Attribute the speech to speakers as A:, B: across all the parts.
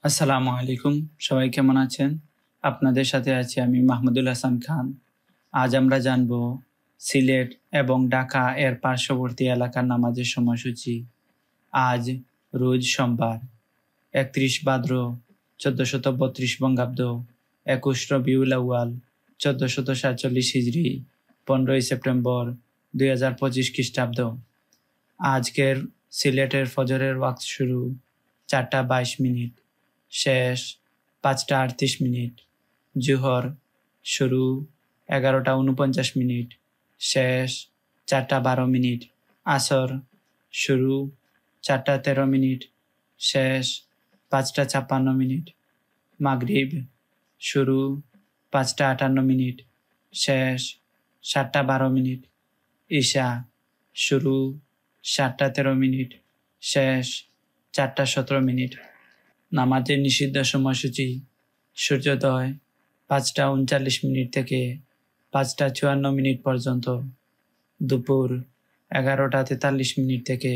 A: আসসালামু আলাইকুম। সবাই কেমন আছেন? আপনাদের সাথে আছি আমি মাহমুদুল হাসান খান। আজ আমরা জানব সিলেট এবং ঢাকা এর পার্শ্ববর্তী এলাকার নামাজের সময়সূচি। আজ রোজ সোমবার ৩১ ভাদ্র ১৪৩২ বঙ্গাব্দ, ২১ রবিউল আউয়াল ১৪৪৭ হিজরি, ১৫ সেপ্টেম্বর ২০২৫ খ্রিস্টাব্দ। আজকের সিলেটের ফজরের ওয়াক্ত শুরু ৪টা ২২ মিনিট, শেষ ৫টা ৩৮ মিনিট। জোহর শুরু ১১টা ৪৯ মিনিট, শেষ ৪টা ১২ মিনিট। আসর শুরু ৪টা ১৩ মিনিট, শেষ ৫টা ৫৬ মিনিট। মাগরিব শুরু ৫টা ৫৮ মিনিট, শেষ ৭টা ১২ মিনিট। ঈশা শুরু ৭টা ১৩ মিনিট, শেষ ৪টা ১৭ মিনিট। নামাজের নিষিদ্ধ সময়সূচি: সূর্যোদয় ৫টা ৩৯ মিনিট থেকে ৫টা ৫৪ মিনিট পর্যন্ত, দুপুর ১১টা ৪৩ মিনিট থেকে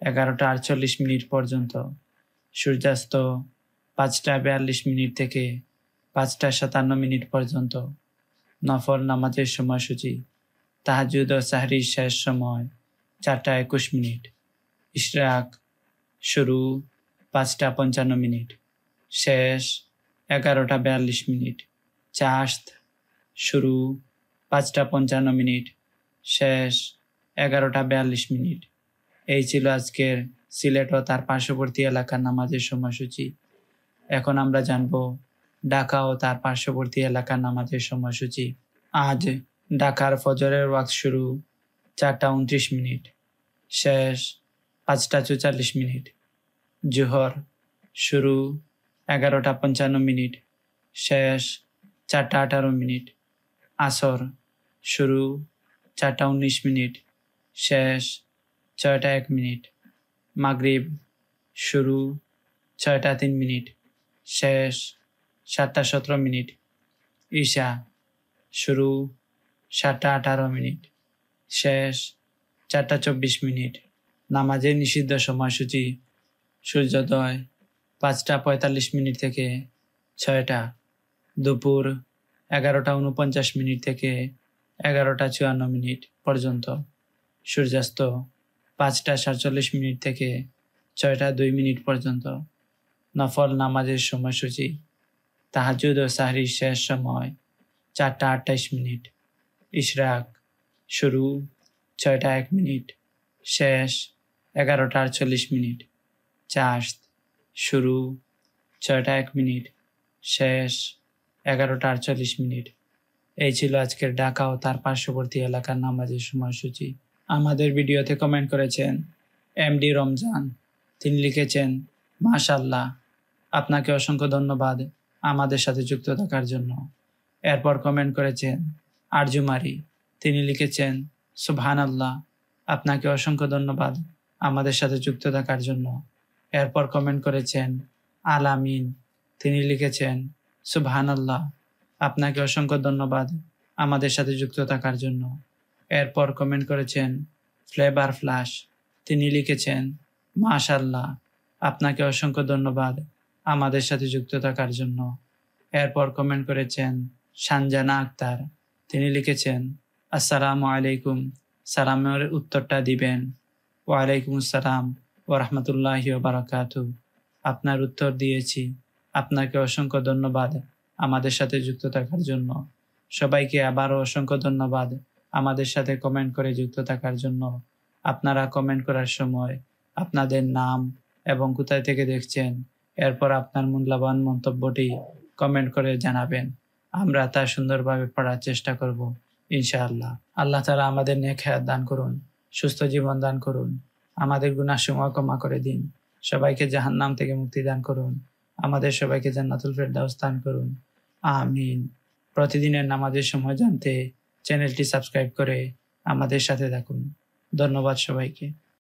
A: ১১টা ৪৮ মিনিট পর্যন্ত, সূর্যাস্ত ৫টা ৪২ মিনিট থেকে ৫টা ৫৭ মিনিট পর্যন্ত। নফল নামাজের সময়সূচি: তাহাজ্জুদ ও সাহরির শেষ সময় ৪টা ২১ মিনিট, ইশরাক শুরু ৫টা ৫৫ মিনিট, শেষ ১১টা ৪২ মিনিট, চাশত শুরু ৫টা ৫৫ মিনিট, শেষ ১১টা ৪২ মিনিট। এই ছিল আজকের সিলেট ও তার পার্শ্ববর্তী এলাকার নামাজের সময়সূচি। এখন আমরা জানব ঢাকা ও তার পার্শ্ববর্তী এলাকার নামাজের সময়সূচি। আজ ঢাকার ফজরের ওয়াক্ত শুরু ৪টা ২৯ মিনিট, শেষ ৫টা ৪৪ মিনিট। জোহর শুরু ১১টা ৫৫ মিনিট, শেষ ৪টা ১৮ মিনিট। আসর শুরু ৪টা ১৯ মিনিট, শেষ ৬টা ১ মিনিট। মাগরিব শুরু ৬টা ৩ মিনিট, শেষ ৭টা ১৭ মিনিট। ঈশা শুরু ৭টা ১৮ মিনিট, শেষ ৪টা ২৪ মিনিট। নামাজের নিষিদ্ধ সময়সূচি: সূর্যোদয় ৫টা ৪৫ মিনিট থেকে ৬টা, দুপুর ১১টা ৪৯ মিনিট থেকে ১১টা ৫৪ মিনিট পর্যন্ত, সূর্যাস্ত ৫টা ৪৭ মিনিট থেকে ৬টা ২ মিনিট পর্যন্ত। নফল নামাজের সময়সূচি: তাহাজ্জুদ ও সাহরির শেষ সময় ৪টা ২৮ মিনিট, ইশরাক শুরু ৬টা ১ মিনিট, শেষ ১১টা ৪৮ মিনিট, চাশত শুরু ৬টা ১ মিনিট, শেষ ১১টা ৪৮ মিনিট। এই ছিল আজকের ঢাকা ও তার পার্শ্ববর্তী এলাকার নামাজের সময়সূচি। আমাদের ভিডিওতে কমেন্ট করেছেন এমডি রমজান। তিনি লিখেছেন, মাশাআল্লাহ, আপনাকে অসংখ্য ধন্যবাদ আমাদের সাথে যুক্ত থাকার জন্য। এরপর কমেন্ট করেছেন আরজুমারি। তিনি লিখেছেন, সুবহানাল্লাহ, আপনাকে অসংখ্য ধন্যবাদ আমাদের সাথে যুক্ত থাকার জন্য। এরপর কমেন্ট করেছেন আলামিন। তিনি লিখেছেন, সুবহানাল্লাহ, আপনাকে অসংখ্য ধন্যবাদ আমাদের সাথে যুক্ত থাকার জন্য। এরপর কমেন্ট করেছেন ফ্লেভার ফ্লাশ। তিনি লিখেছেন, মাশাআল্লাহ, আপনাকে অসংখ্য ধন্যবাদ আমাদের সাথে যুক্ত থাকার জন্য। এরপর কমেন্ট করেছেন সানজানা আক্তার। তিনি লিখেছেন, আসসালামু আলাইকুম, সালামের উত্তরটা দিবেন। ওয়ালাইকুম আসসালাম ওয়া রাহমাতুল্লাহি ওয়া বারাকাতুহু। আপনার উত্তর দিয়েছি। আপনাকে অসংখ্য ধন্যবাদ আমাদের সাথে যুক্ত থাকার জন্য। সবাইকে আবারও অসংখ্য ধন্যবাদ আমাদের সাথে কমেন্ট করে যুক্ত থাকার জন্য। আপনারা কমেন্ট করার সময় আপনাদের নাম এবং কোথায় থেকে দেখছেন, এরপর আপনার মূল্যবান মন্তব্যটি কমেন্ট করে জানাবেন। আমরা তা সুন্দরভাবে পড়ার চেষ্টা করব ইনশাআল্লাহ। আল্লাহ তাআলা আমাদের নেক হায়াত দান করুন, সুস্থ জীবন দান করুন, আমাদের গুনাহসমূহ ক্ষমা করে দিন, সবাইকে জাহান্নাম থেকে মুক্তি দান করুন, আমাদের সবাইকে জান্নাতুল ফেরদাউস দান করুন, আমিন। প্রতিদিনের নামাজের সময় জানতে চ্যানেলটি সাবস্ক্রাইব করে আমাদের সাথে থাকুন। ধন্যবাদ সবাইকে।